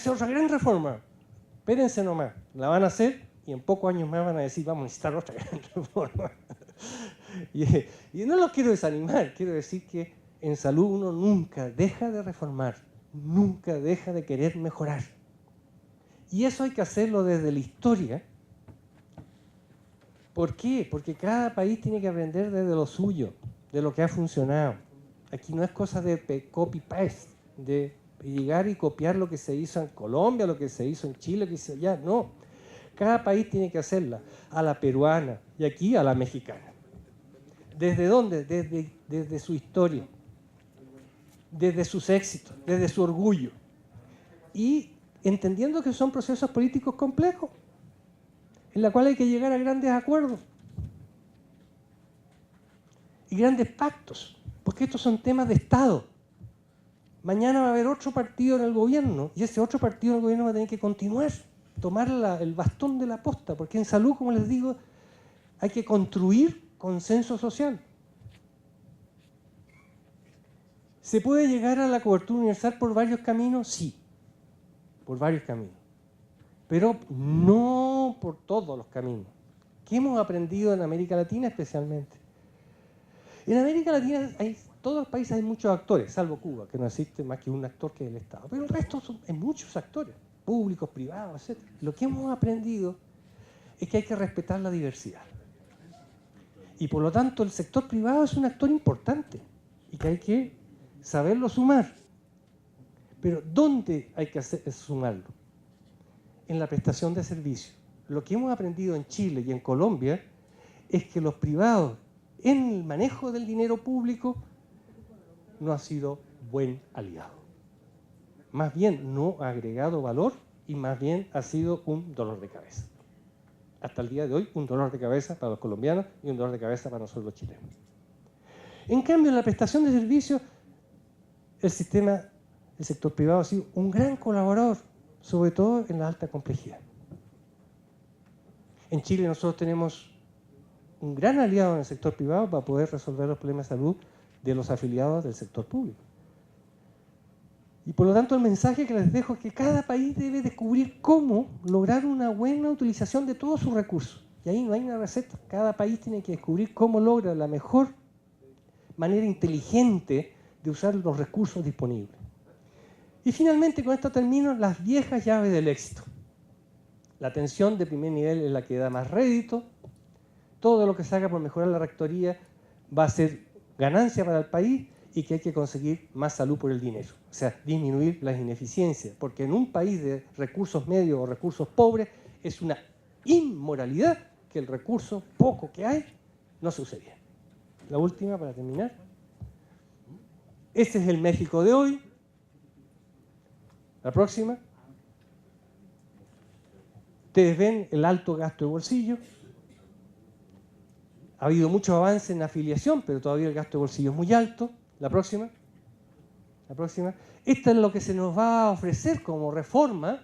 Esa es otra gran reforma. Espérense nomás, la van a hacer y en pocos años más van a decir, vamos a necesitar otra gran reforma. Y no los quiero desanimar, quiero decir que en salud uno nunca deja de reformar, nunca deja de querer mejorar. Y eso hay que hacerlo desde la historia. ¿Por qué? Porque cada país tiene que aprender desde lo suyo, de lo que ha funcionado. Aquí no es cosa de copy-paste, de llegar y copiar lo que se hizo en Colombia, lo que se hizo en Chile, lo que se hizo allá. No. Cada país tiene que hacerla, a la peruana y aquí a la mexicana. ¿Desde dónde? Desde su historia, desde sus éxitos, desde su orgullo. Y entendiendo que son procesos políticos complejos, en la cual hay que llegar a grandes acuerdos y grandes pactos, porque estos son temas de Estado. Mañana va a haber otro partido en el gobierno y ese otro partido en el gobierno va a tener que continuar, tomar el bastón de la posta, porque en salud, como les digo, hay que construir consenso social. ¿Se puede llegar a la cobertura universal por varios caminos? Sí, por varios caminos, pero no por todos los caminos. ¿Qué hemos aprendido en América Latina especialmente? En América Latina, todos los países hay muchos actores, salvo Cuba, que no existe más que un actor que es el Estado, pero el resto hay muchos actores, públicos, privados, etc. Lo que hemos aprendido es que hay que respetar la diversidad. Y por lo tanto el sector privado es un actor importante y que hay que saberlo sumar. Pero ¿dónde hay que sumarlo? En la prestación de servicios. Lo que hemos aprendido en Chile y en Colombia es que los privados en el manejo del dinero público no ha sido buen aliado. Más bien no ha agregado valor y más bien ha sido un dolor de cabeza. Hasta el día de hoy, un dolor de cabeza para los colombianos y un dolor de cabeza para nosotros los chilenos. En cambio, en la prestación de servicios, el sector privado ha sido un gran colaborador, sobre todo en la alta complejidad. En Chile nosotros tenemos un gran aliado en el sector privado para poder resolver los problemas de salud de los afiliados del sector público. Y por lo tanto el mensaje que les dejo es que cada país debe descubrir cómo lograr una buena utilización de todos sus recursos. Y ahí no hay una receta. Cada país tiene que descubrir cómo logra la mejor manera inteligente de usar los recursos disponibles. Y finalmente, con esto termino, las viejas llaves del éxito. La atención de primer nivel es la que da más rédito. Todo lo que se haga por mejorar la rectoría va a ser ganancia para el país y que hay que conseguir más salud por el dinero. O sea, disminuir las ineficiencias. Porque en un país de recursos medios o recursos pobres es una inmoralidad que el recurso poco que hay no se use bien. La última para terminar. Este es el México de hoy. La próxima. Ustedes ven el alto gasto de bolsillo. Ha habido mucho avance en la afiliación, pero todavía el gasto de bolsillo es muy alto. La próxima. La próxima. Esta es lo que se nos va a ofrecer como reforma.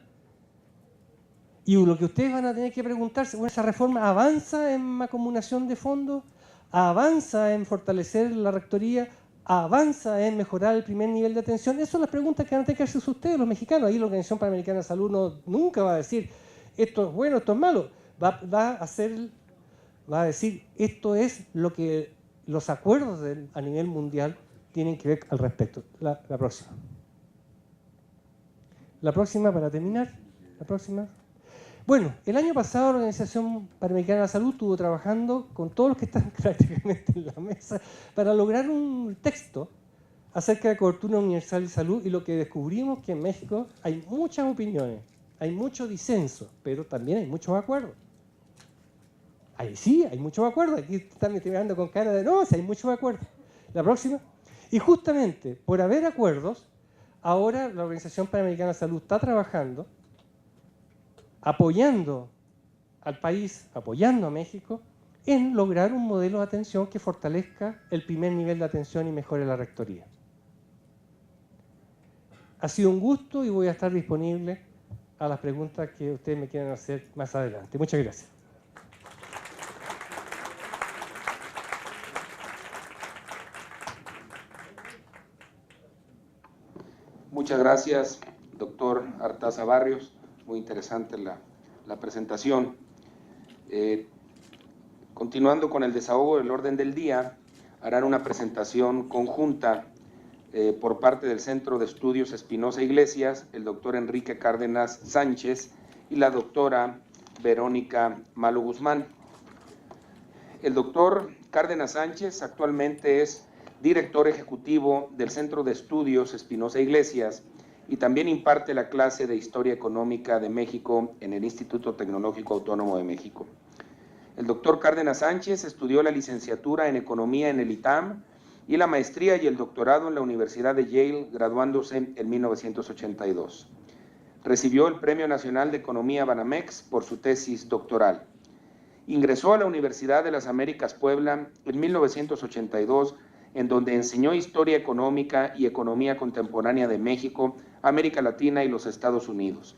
Y lo que ustedes van a tener que preguntarse, bueno, ¿esa reforma avanza en acumulación de fondos? ¿Avanza en fortalecer la rectoría? ¿Avanza en mejorar el primer nivel de atención? Esas son las preguntas que van a tener que hacerse ustedes, los mexicanos. Ahí la Organización Panamericana de Salud nunca va a decir esto es bueno, esto es malo. Va a decir esto es lo que los acuerdos a nivel mundial tienen que ver al respecto. La próxima. La próxima para terminar. La próxima. Bueno, el año pasado la Organización Panamericana de la Salud estuvo trabajando con todos los que están prácticamente en la mesa para lograr un texto acerca de cobertura universal de salud, y lo que descubrimos es que en México hay muchas opiniones, hay mucho disenso, pero también hay muchos acuerdos. Ahí sí, hay muchos acuerdos. Aquí están mirando con cara de no, si hay muchos acuerdos. La próxima. Y justamente por haber acuerdos, ahora la Organización Panamericana de la Salud está trabajando apoyando al país, apoyando a México, en lograr un modelo de atención que fortalezca el primer nivel de atención y mejore la rectoría. Ha sido un gusto y voy a estar disponible a las preguntas que ustedes me quieran hacer más adelante. Muchas gracias. Muchas gracias, doctor Artaza Barrios. Muy interesante la presentación. Continuando con el desahogo del orden del día, harán una presentación conjunta por parte del Centro de Estudios Espinosa Iglesias, el doctor Enrique Cárdenas Sánchez y la doctora Verónica Malo Guzmán. El doctor Cárdenas Sánchez actualmente es director ejecutivo del Centro de Estudios Espinosa Iglesias y también imparte la clase de Historia Económica de México en el Instituto Tecnológico Autónomo de México. El doctor Cárdenas Sánchez estudió la licenciatura en Economía en el ITAM y la maestría y el doctorado en la Universidad de Yale, graduándose en 1982. Recibió el Premio Nacional de Economía Banamex por su tesis doctoral. Ingresó a la Universidad de las Américas Puebla en 1982, en donde enseñó Historia Económica y Economía Contemporánea de México, América Latina y los Estados Unidos.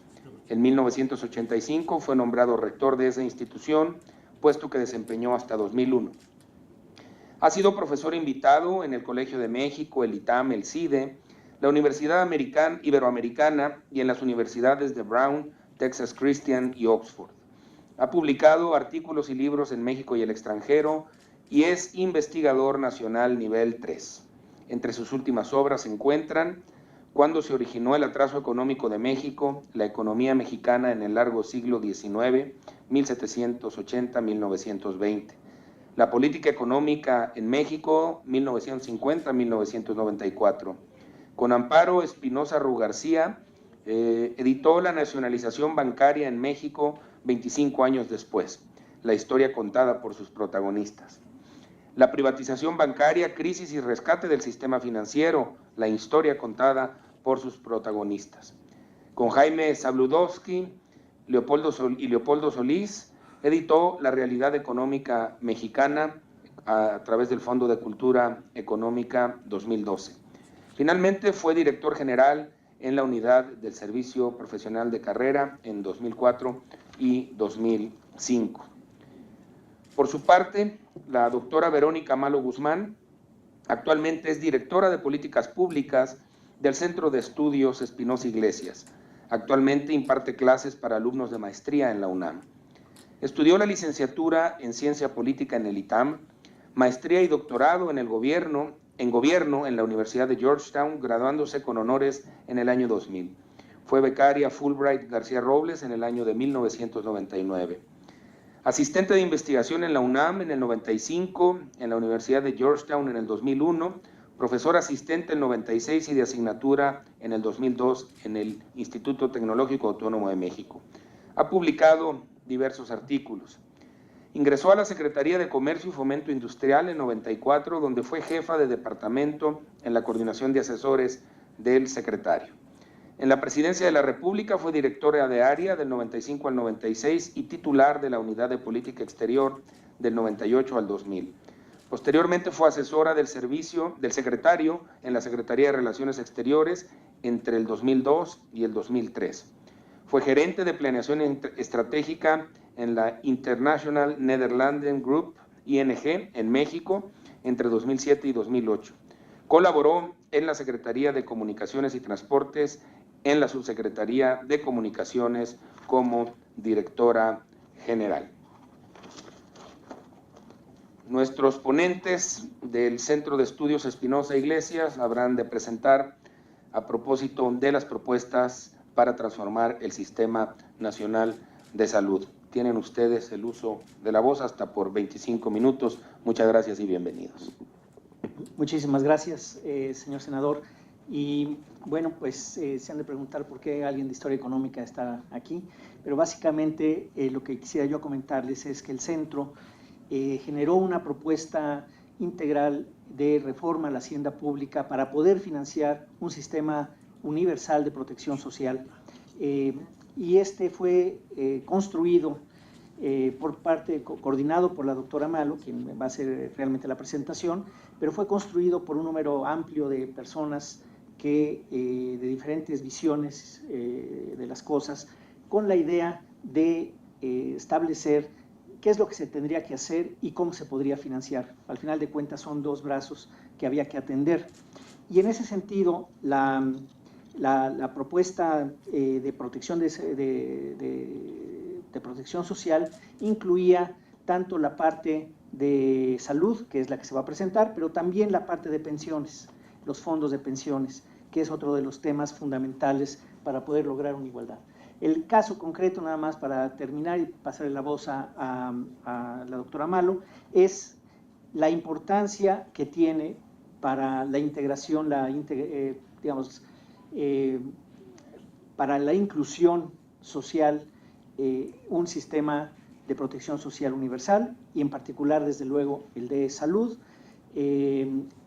En 1985 fue nombrado rector de esa institución, puesto que desempeñó hasta 2001. Ha sido profesor invitado en el Colegio de México, el ITAM, el CIDE, la Universidad Iberoamericana y en las universidades de Brown, Texas Christian y Oxford. Ha publicado artículos y libros en México y el extranjero y es investigador nacional nivel 3. Entre sus últimas obras se encuentran Cuándo se originó el atraso económico de México, la economía mexicana en el largo siglo XIX, 1780-1920. La política económica en México, 1950-1994. Con Amparo Espinosa Ru García, editó La nacionalización bancaria en México 25 años después, la historia contada por sus protagonistas. La privatización bancaria, crisis y rescate del sistema financiero, la historia contada por sus protagonistas. Con Jaime Zabludovsky y Leopoldo Solís, editó La realidad económica mexicana a través del Fondo de Cultura Económica 2012. Finalmente fue director general en la unidad del Servicio Profesional de Carrera en 2004 y 2005. Por su parte, la doctora Verónica Malo Guzmán actualmente es directora de Políticas Públicas del Centro de Estudios Espinosa Iglesias. Actualmente imparte clases para alumnos de maestría en la UNAM. Estudió la licenciatura en Ciencia Política en el ITAM, maestría y doctorado en Gobierno en la Universidad de Georgetown, graduándose con honores en el año 2000. Fue becaria Fulbright García Robles en el año de 1999. Asistente de investigación en la UNAM en el 95, en la Universidad de Georgetown en el 2001, profesor asistente en el 96 y de asignatura en el 2002 en el Instituto Tecnológico Autónomo de México. Ha publicado diversos artículos. Ingresó a la Secretaría de Comercio y Fomento Industrial en 94, donde fue jefa de departamento en la coordinación de asesores del secretario. En la Presidencia de la República fue directora de área del 95 al 96 y titular de la Unidad de Política Exterior del 98 al 2000. Posteriormente fue asesora del secretario en la Secretaría de Relaciones Exteriores entre el 2002 y el 2003. Fue gerente de planeación estratégica en la International Nederlanden Group, ING, en México entre 2007 y 2008. Colaboró en la Secretaría de Comunicaciones y Transportes, en la Subsecretaría de Comunicaciones como directora general. Nuestros ponentes del Centro de Estudios Espinosa Iglesias habrán de presentar a propósito de las propuestas para transformar el Sistema Nacional de Salud. Tienen ustedes el uso de la voz hasta por 25 minutos. Muchas gracias y bienvenidos. Muchísimas gracias, señor senador. Y bueno, pues se han de preguntar por qué alguien de Historia Económica está aquí, pero básicamente lo que quisiera yo comentarles es que el centro generó una propuesta integral de reforma a la hacienda pública para poder financiar un sistema universal de protección social. Y este fue construido coordinado por la doctora Malo, quien va a hacer realmente la presentación, pero fue construido por un número amplio de personas que, de diferentes visiones de las cosas, con la idea de establecer qué es lo que se tendría que hacer y cómo se podría financiar. Al final de cuentas son dos brazos que había que atender. Y en ese sentido, la La propuesta de protección de protección social incluía tanto la parte de salud, que es la que se va a presentar, pero también la parte de pensiones, los fondos de pensiones, que es otro de los temas fundamentales para poder lograr una igualdad. El caso concreto, nada más para terminar y pasarle la voz a la doctora Malo, es la importancia que tiene para la integración, para la inclusión social, un sistema de protección social universal y en particular, desde luego, el de salud,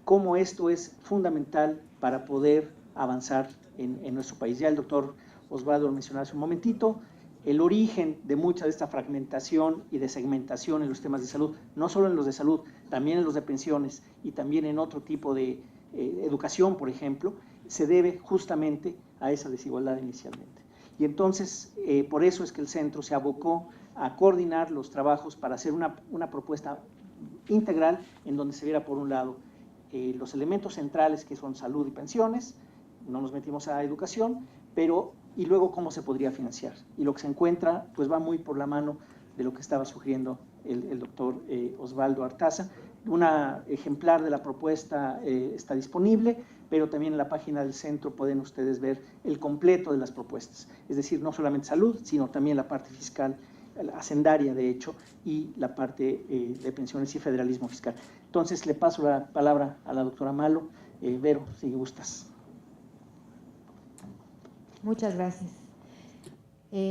cómo esto es fundamental para poder avanzar en nuestro país. Ya el doctor Osvaldo lo mencionó hace un momentito, el origen de mucha de esta fragmentación y de segmentación en los temas de salud, no solo en los de salud, también en los de pensiones y también en otro tipo de educación, por ejemplo, se debe justamente a esa desigualdad inicialmente. Y entonces, por eso es que el centro se abocó a coordinar los trabajos para hacer una propuesta integral en donde se viera, por un lado, los elementos centrales que son salud y pensiones, no nos metimos a educación, y luego cómo se podría financiar. Y lo que se encuentra, pues va muy por la mano de lo que estaba sugiriendo el doctor Osvaldo Artaza. Una ejemplar de la propuesta está disponible, pero también en la página del centro pueden ustedes ver el completo de las propuestas. Es decir, no solamente salud, sino también la parte fiscal, hacendaria de hecho, y la parte de pensiones y federalismo fiscal. Entonces le paso la palabra a la doctora Malo. Vero, si gustas. Muchas gracias.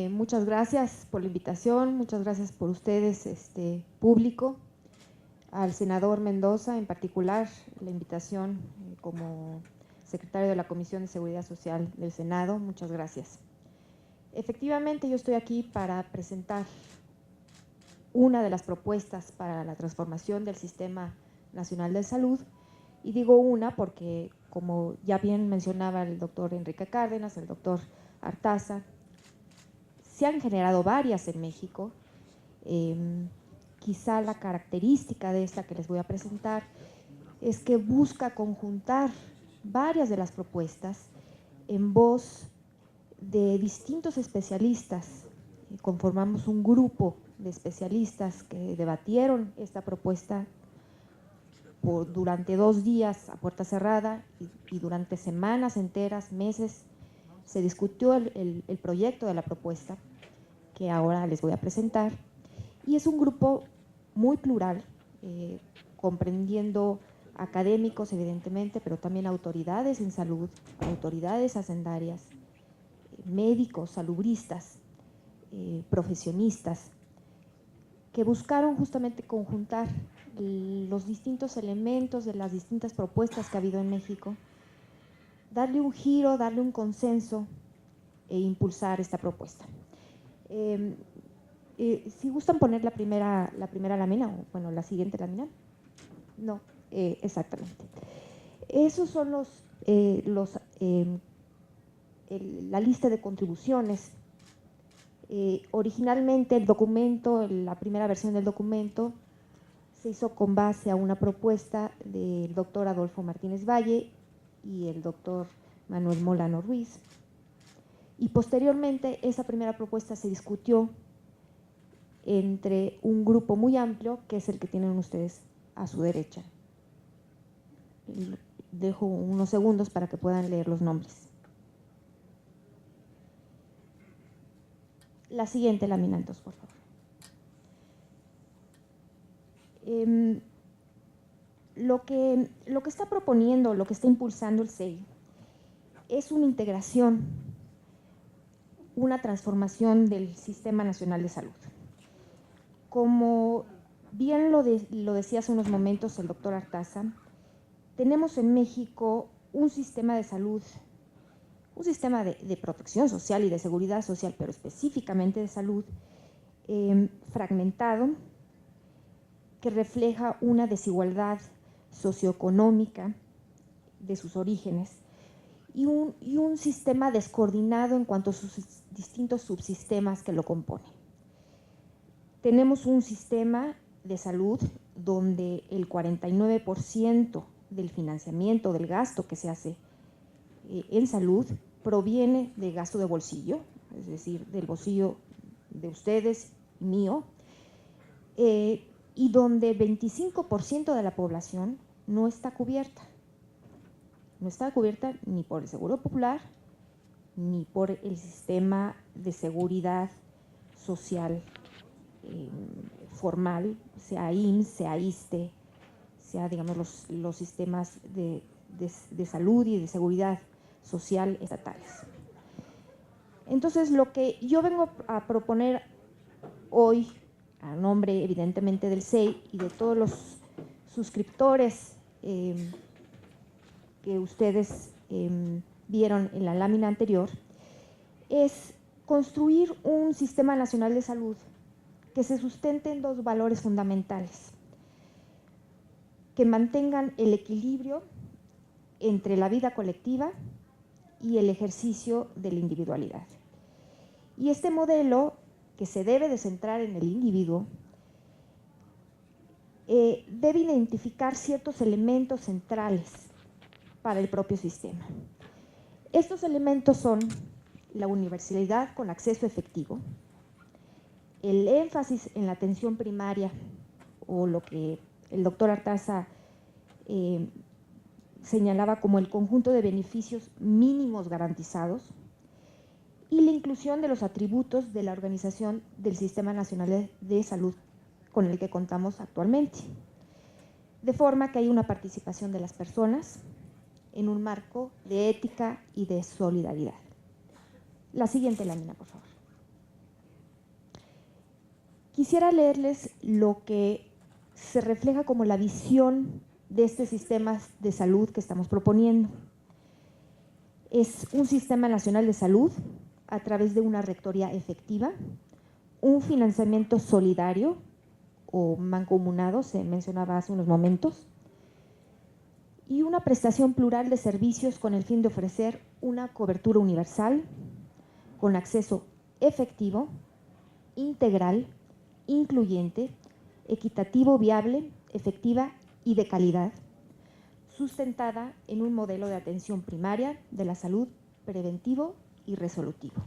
Muchas gracias por la invitación, muchas gracias por ustedes, público, al senador Mendoza en particular, la invitación como secretario de la Comisión de Seguridad Social del Senado, muchas gracias. Efectivamente, yo estoy aquí para presentar una de las propuestas para la transformación del Sistema Nacional de Salud, y digo una porque, como ya bien mencionaba el doctor Enrique Cárdenas, el doctor Artaza, se han generado varias en México. Quizá la característica de esta que les voy a presentar es que busca conjuntar varias de las propuestas en voz de distintos especialistas. Conformamos un grupo de especialistas que debatieron esta propuesta durante 2 días a puerta cerrada y durante semanas enteras, meses, se discutió el proyecto de la propuesta que ahora les voy a presentar, y es un grupo muy plural, comprendiendo académicos evidentemente, pero también autoridades en salud, autoridades hacendarias, médicos, salubristas, profesionistas, que buscaron justamente conjuntar los distintos elementos de las distintas propuestas que ha habido en México, darle un giro, darle un consenso e impulsar esta propuesta. Si gustan poner la primera lámina, o bueno, la siguiente lámina. No, exactamente. Esos son la lista de contribuciones. Originalmente el documento, la primera versión del documento, se hizo con base a una propuesta del doctor Adolfo Martínez Valle y el doctor Manuel Molano Ruiz. Y posteriormente esa primera propuesta se discutió entre un grupo muy amplio, que es el que tienen ustedes a su derecha. Dejo unos segundos para que puedan leer los nombres. La siguiente lámina, entonces, por favor. Lo que está proponiendo, lo que está impulsando el SEI, es una integración, una transformación del Sistema Nacional de Salud. Como bien lo decía hace unos momentos el doctor Artaza, tenemos en México un sistema de salud, un sistema de protección social y de seguridad social, pero específicamente de salud, fragmentado, que refleja una desigualdad socioeconómica de sus orígenes y un sistema descoordinado en cuanto a sus distintos subsistemas que lo componen. Tenemos un sistema de salud donde el 49% del financiamiento, del gasto que se hace en salud, proviene de gasto de bolsillo, es decir, del bolsillo de ustedes y mío, y donde 25% de la población no está cubierta. No está cubierta ni por el Seguro Popular, ni por el sistema de seguridad social formal, sea IMSS, sea ISSSTE, sea, digamos, los sistemas de salud y de seguridad social estatales. Entonces, lo que yo vengo a proponer hoy, a nombre evidentemente del SEI y de todos los suscriptores que ustedes vieron en la lámina anterior, es construir un sistema nacional de salud que se sustente en dos valores fundamentales, que mantengan el equilibrio entre la vida colectiva y el ejercicio de la individualidad. Y este modelo, que se debe de centrar en el individuo, debe identificar ciertos elementos centrales para el propio sistema. Estos elementos son la universalidad con acceso efectivo, el énfasis en la atención primaria, o lo que el doctor Artaza señalaba como el conjunto de beneficios mínimos garantizados, y la inclusión de los atributos de la organización del Sistema Nacional de Salud con el que contamos actualmente, de forma que hay una participación de las personas en un marco de ética y de solidaridad. La siguiente lámina, por favor. Quisiera leerles lo que se refleja como la visión de este sistema de salud que estamos proponiendo. Es un sistema nacional de salud a través de una rectoría efectiva, un financiamiento solidario o mancomunado, se mencionaba hace unos momentos, y una prestación plural de servicios con el fin de ofrecer una cobertura universal, con acceso efectivo, integral, incluyente, equitativo, viable, efectiva y de calidad, sustentada en un modelo de atención primaria de la salud preventivo y resolutivo.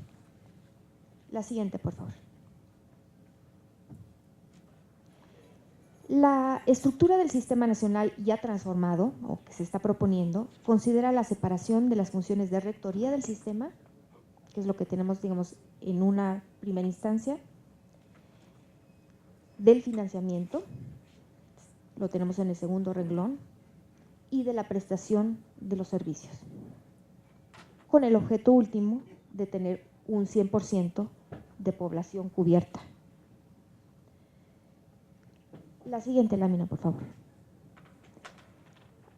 La siguiente, por favor. La estructura del sistema nacional ya transformado, o que se está proponiendo, considera la separación de las funciones de rectoría del sistema, que es lo que tenemos, digamos, en una primera instancia, del financiamiento, lo tenemos en el segundo renglón, y de la prestación de los servicios, con el objeto último de tener un 100% de población cubierta. La siguiente lámina, por favor.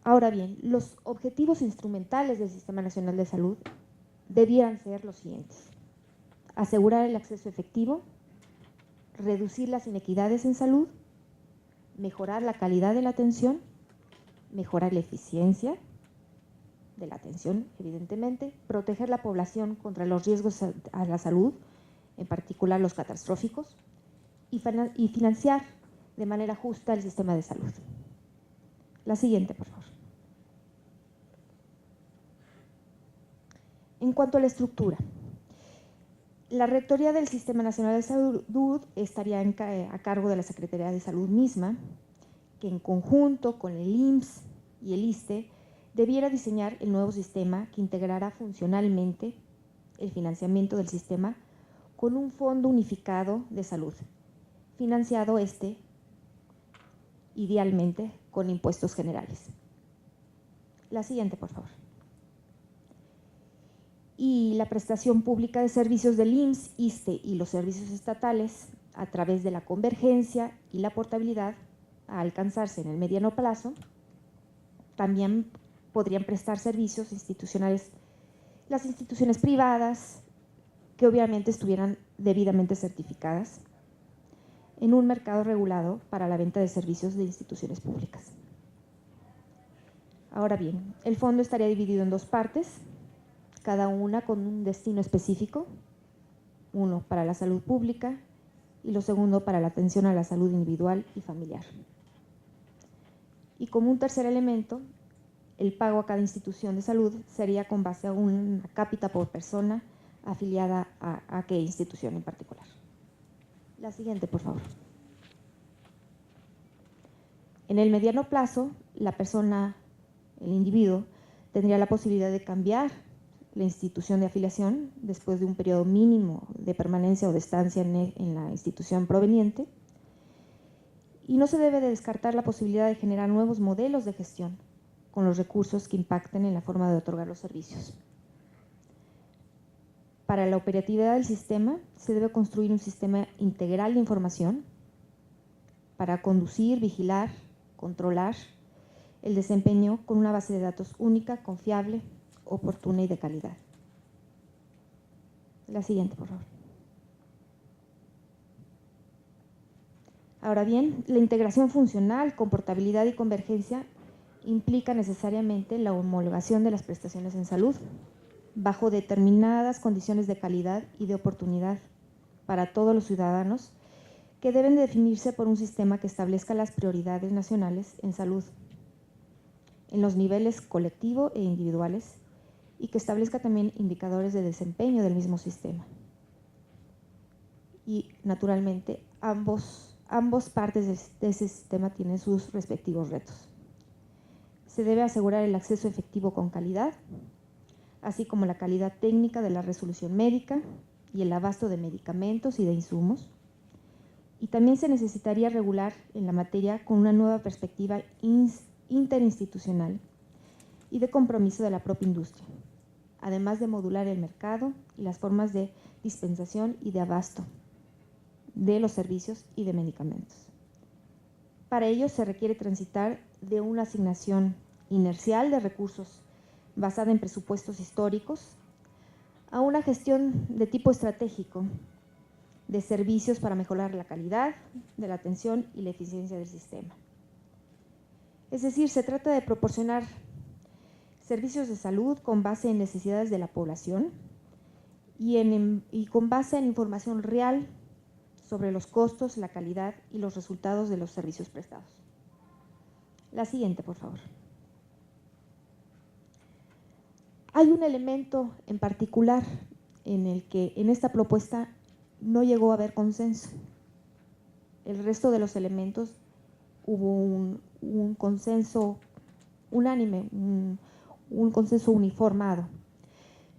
Ahora bien, los objetivos instrumentales del Sistema Nacional de Salud debieran ser los siguientes: asegurar el acceso efectivo, reducir las inequidades en salud, mejorar la calidad de la atención, mejorar la eficiencia de la atención, evidentemente, proteger la población contra los riesgos a la salud, en particular los catastróficos, y financiar de manera justa el sistema de salud. La siguiente, por favor. En cuanto a la estructura, la rectoría del Sistema Nacional de Salud estaría a cargo de la Secretaría de Salud misma, que en conjunto con el IMSS y el ISSSTE debiera diseñar el nuevo sistema que integrará funcionalmente el financiamiento del sistema con un fondo unificado de salud, financiado idealmente con impuestos generales. La siguiente, por favor. Y la prestación pública de servicios del IMSS, ISSSTE y los servicios estatales, a través de la convergencia y la portabilidad, a alcanzarse en el mediano plazo, también podrían prestar servicios institucionales, las instituciones privadas, que obviamente estuvieran debidamente certificadas, en un mercado regulado para la venta de servicios de instituciones públicas. Ahora bien, el fondo estaría dividido en dos partes, cada una con un destino específico, uno para la salud pública y lo segundo para la atención a la salud individual y familiar. Y como un tercer elemento, el pago a cada institución de salud sería con base a una cápita por persona afiliada a qué institución en particular. La siguiente, por favor. En el mediano plazo, la persona, el individuo, tendría la posibilidad de cambiar la institución de afiliación después de un periodo mínimo de permanencia o de estancia en la institución proveniente, y no se debe de descartar la posibilidad de generar nuevos modelos de gestión con los recursos que impacten en la forma de otorgar los servicios. Para la operatividad del sistema, se debe construir un sistema integral de información para conducir, vigilar, controlar el desempeño con una base de datos única, confiable, oportuna y de calidad. La siguiente, por favor. Ahora bien, la integración funcional con portabilidad y convergencia implica necesariamente la homologación de las prestaciones en salud bajo determinadas condiciones de calidad y de oportunidad para todos los ciudadanos, que deben definirse por un sistema que establezca las prioridades nacionales en salud, en los niveles colectivo e individuales, y que establezca también indicadores de desempeño del mismo sistema. Y, naturalmente, ambos partes de ese sistema tienen sus respectivos retos. Se debe asegurar el acceso efectivo con calidad, así como la calidad técnica de la resolución médica y el abasto de medicamentos y de insumos. Y también se necesitaría regular en la materia con una nueva perspectiva interinstitucional y de compromiso de la propia industria, además de modular el mercado y las formas de dispensación y de abasto de los servicios y de medicamentos. Para ello se requiere transitar de una asignación inercial de recursos basada en presupuestos históricos a una gestión de tipo estratégico de servicios para mejorar la calidad de la atención y la eficiencia del sistema. Es decir, se trata de proporcionar servicios de salud con base en necesidades de la población y con base en información real sobre los costos, la calidad y los resultados de los servicios prestados. La siguiente, por favor. Hay un elemento en particular en el que en esta propuesta no llegó a haber consenso. El resto de los elementos hubo un consenso unánime, un consenso uniformado.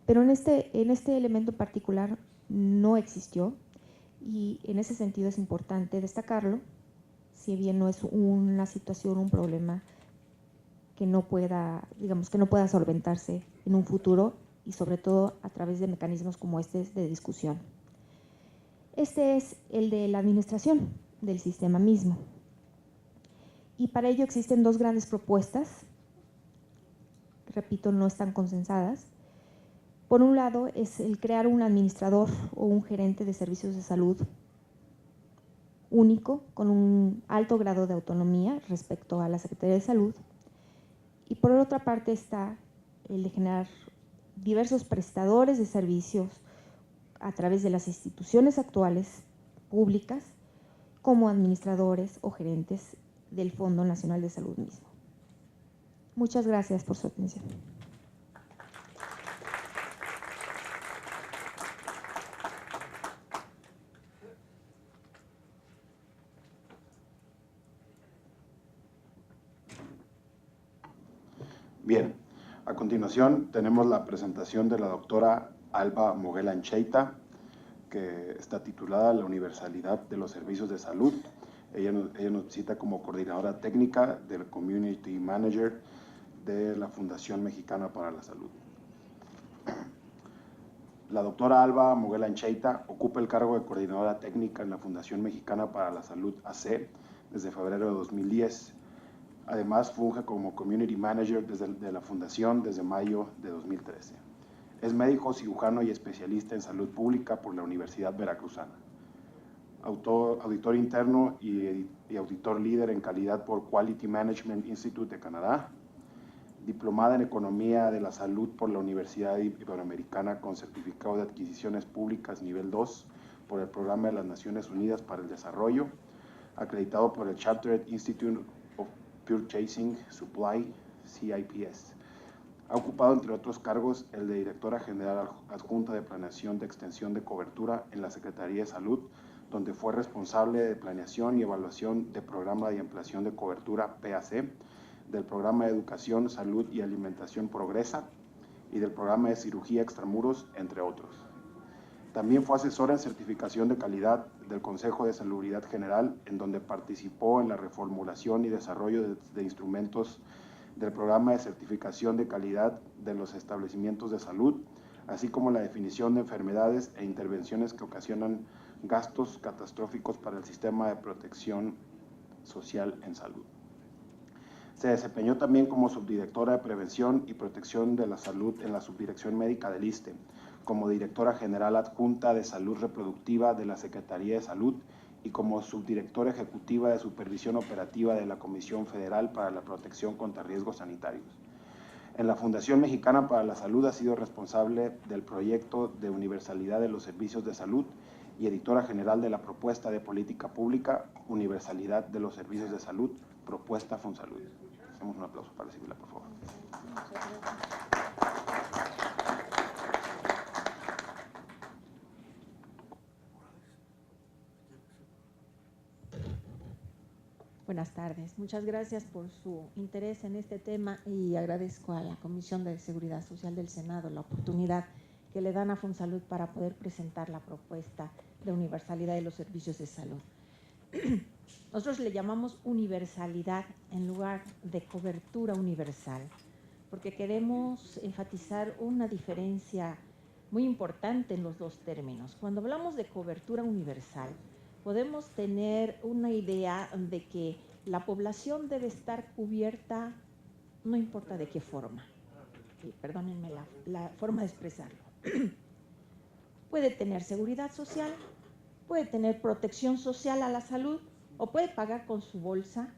Pero en este elemento en particular no existió, y en ese sentido es importante destacarlo, si bien no es una situación, un problema que no pueda, digamos, que no pueda solventarse en un futuro, y sobre todo a través de mecanismos como este de discusión. Este es el de la administración del sistema mismo. Y para ello existen dos grandes propuestas, repito, no están consensadas. Por un lado es el crear un administrador o un gerente de servicios de salud único, con un alto grado de autonomía respecto a la Secretaría de Salud. Y por otra parte está el de generar diversos prestadores de servicios a través de las instituciones actuales públicas como administradores o gerentes del Fondo Nacional de Salud mismo. Muchas gracias por su atención. Bien, a continuación tenemos la presentación de la doctora Alba Moguel Ancheita, que está titulada La Universalidad de los Servicios de Salud. Ella nos visita como coordinadora técnica del Community Manager de la Fundación Mexicana para la Salud. La doctora Alba Moguel Ancheita ocupa el cargo de coordinadora técnica en la Fundación Mexicana para la Salud AC desde febrero de 2010. Además, funge como Community Manager de la Fundación desde mayo de 2013. Es médico, cirujano y especialista en salud pública por la Universidad Veracruzana. Auditor interno y auditor líder en calidad por Quality Management Institute de Canadá. Diplomada en Economía de la Salud por la Universidad Iberoamericana con certificado de adquisiciones públicas nivel 2 por el Programa de las Naciones Unidas para el Desarrollo, acreditado por el Chartered Institute of Purchasing, Supply, CIPS. Ha ocupado, entre otros cargos, el de Directora General Adjunta de Planeación de Extensión de Cobertura en la Secretaría de Salud, donde fue responsable de planeación y evaluación del Programa de Ampliación de Cobertura PAC, del Programa de Educación, Salud y Alimentación Progresa y del Programa de Cirugía Extramuros, entre otros. También fue asesora en certificación de calidad del Consejo de Salubridad General, en donde participó en la reformulación y desarrollo de instrumentos del Programa de Certificación de Calidad de los Establecimientos de Salud, así como la definición de enfermedades e intervenciones que ocasionan gastos catastróficos para el sistema de protección social en salud. Se desempeñó también como subdirectora de Prevención y Protección de la Salud en la Subdirección Médica del ISSSTE, como directora general adjunta de Salud Reproductiva de la Secretaría de Salud y como subdirectora ejecutiva de Supervisión Operativa de la Comisión Federal para la Protección contra Riesgos Sanitarios. En la Fundación Mexicana para la Salud ha sido responsable del proyecto de universalidad de los servicios de salud y editora general de la propuesta de política pública Universalidad de los Servicios de Salud, propuesta Fonsalud. Hacemos un aplauso para Sibila, por favor. Buenas tardes. Muchas gracias por su interés en este tema y agradezco a la Comisión de Seguridad Social del Senado la oportunidad que le dan a Fonsalud para poder presentar la propuesta de universalidad de los servicios de salud. Nosotros le llamamos universalidad en lugar de cobertura universal, porque queremos enfatizar una diferencia muy importante en los dos términos. Cuando hablamos de cobertura universal, podemos tener una idea de que la población debe estar cubierta, no importa de qué forma. Perdónenme la forma de expresarlo. Puede tener seguridad social, puede tener protección social a la salud o puede pagar con su bolsa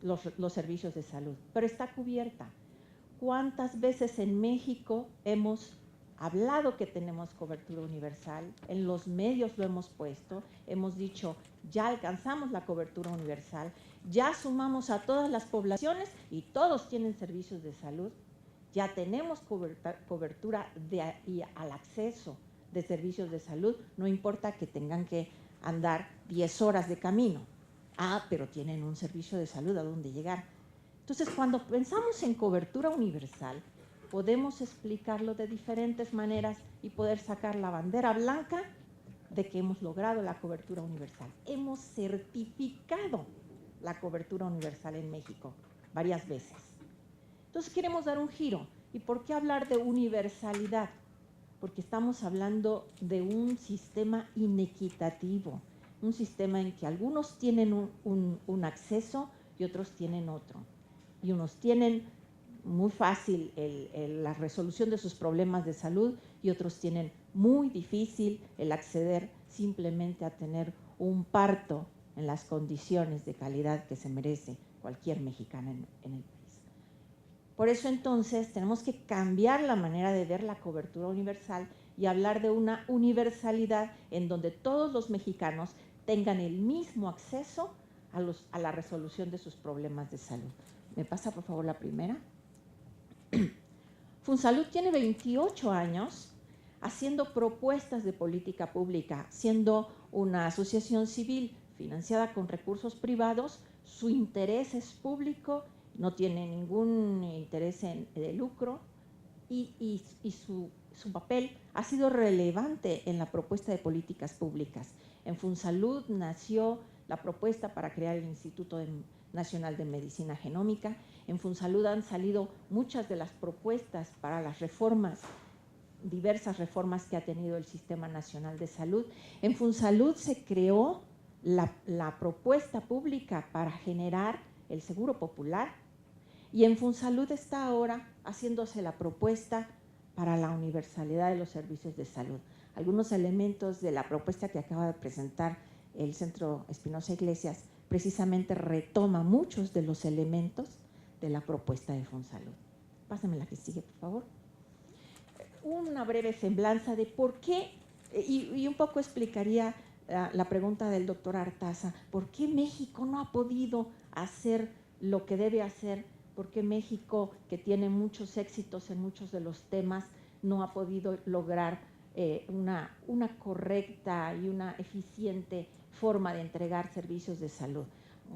los servicios de salud, pero está cubierta. ¿Cuántas veces en México hemos hablado que tenemos cobertura universal? En los medios lo hemos puesto, hemos dicho, ya alcanzamos la cobertura universal, ya sumamos a todas las poblaciones y todos tienen servicios de salud, ya tenemos cobertura y al acceso de servicios de salud, no importa que tengan que andar 10 horas de camino. Pero tienen un servicio de salud a donde llegar. Entonces, cuando pensamos en cobertura universal, podemos explicarlo de diferentes maneras y poder sacar la bandera blanca de que hemos logrado la cobertura universal. Hemos certificado la cobertura universal en México varias veces. Entonces queremos dar un giro. ¿Y por qué hablar de universalidad? Porque estamos hablando de un sistema inequitativo, un sistema en que algunos tienen un acceso y otros tienen otro. Y unos tienen muy fácil la resolución de sus problemas de salud y otros tienen muy difícil el acceder simplemente a tener un parto en las condiciones de calidad que se merece cualquier mexicana en el país. Por eso entonces tenemos que cambiar la manera de ver la cobertura universal y hablar de una universalidad en donde todos los mexicanos tengan el mismo acceso a la resolución de sus problemas de salud. ¿Me pasa por favor la primera? Fonsalud tiene 28 años haciendo propuestas de política pública, siendo una asociación civil financiada con recursos privados. Su interés es público, no tiene ningún interés de lucro y su papel ha sido relevante en la propuesta de políticas públicas. En Fonsalud nació la propuesta para crear el Instituto Nacional de Medicina Genómica. En Fonsalud han salido muchas de las propuestas para las reformas, diversas reformas que ha tenido el Sistema Nacional de Salud. En Fonsalud se creó la propuesta pública para generar el Seguro Popular y en Fonsalud está ahora haciéndose la propuesta para la universalidad de los servicios de salud. Algunos elementos de la propuesta que acaba de presentar el Centro Espinosa Iglesias precisamente retoma muchos de los elementos de la propuesta de Fonsalud. Pásame la que sigue, por favor. Una breve semblanza de por qué, y un poco explicaría la pregunta del doctor Artaza, ¿por qué México no ha podido hacer lo que debe hacer? por qué México, que tiene muchos éxitos en muchos de los temas, no ha podido lograr una correcta y una eficiente forma de entregar servicios de salud.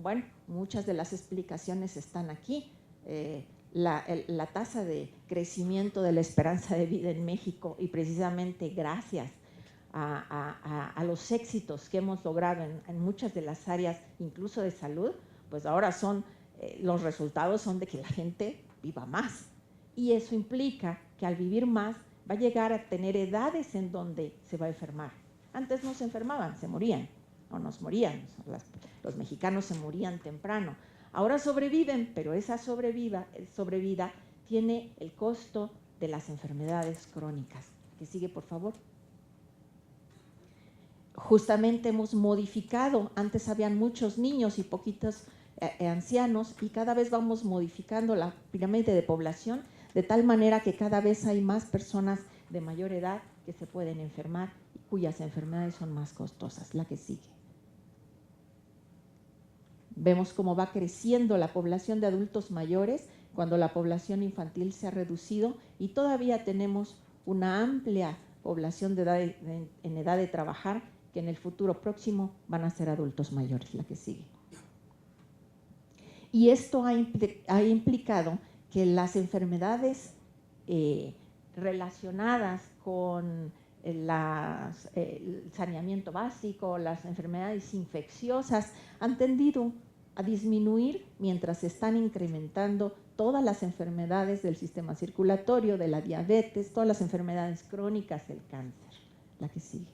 Bueno, muchas de las explicaciones están aquí. La tasa de crecimiento de la esperanza de vida en México, y precisamente gracias a los éxitos que hemos logrado en muchas de las áreas, incluso de salud, pues ahora los resultados son de que la gente viva más. Y eso implica que al vivir más va a llegar a tener edades en donde se va a enfermar. Antes no se enfermaban, se morían, o nos morían. Los mexicanos se morían temprano. Ahora sobreviven, pero esa sobrevida tiene el costo de las enfermedades crónicas. Que sigue, por favor. Justamente hemos modificado, antes habían muchos niños y poquitos ancianos, y cada vez vamos modificando la pirámide de población de tal manera que cada vez hay más personas de mayor edad que se pueden enfermar y cuyas enfermedades son más costosas. La que sigue. Vemos cómo va creciendo la población de adultos mayores cuando la población infantil se ha reducido, y todavía tenemos una amplia población en edad de trabajar que en el futuro próximo van a ser adultos mayores. La que sigue. Y esto ha implicado que las enfermedades relacionadas con el saneamiento básico, las enfermedades infecciosas, han tendido a disminuir mientras se están incrementando todas las enfermedades del sistema circulatorio, de la diabetes, todas las enfermedades crónicas, el cáncer. La que sigue.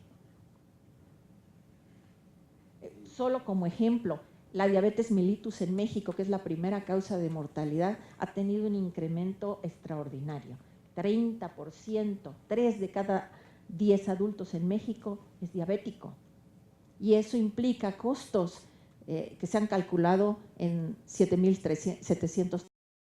Solo como ejemplo, la diabetes mellitus en México, que es la primera causa de mortalidad, ha tenido un incremento extraordinario. 30%, 3 de cada 10 adultos en México es diabético. Y eso implica costos que se han calculado en 7.700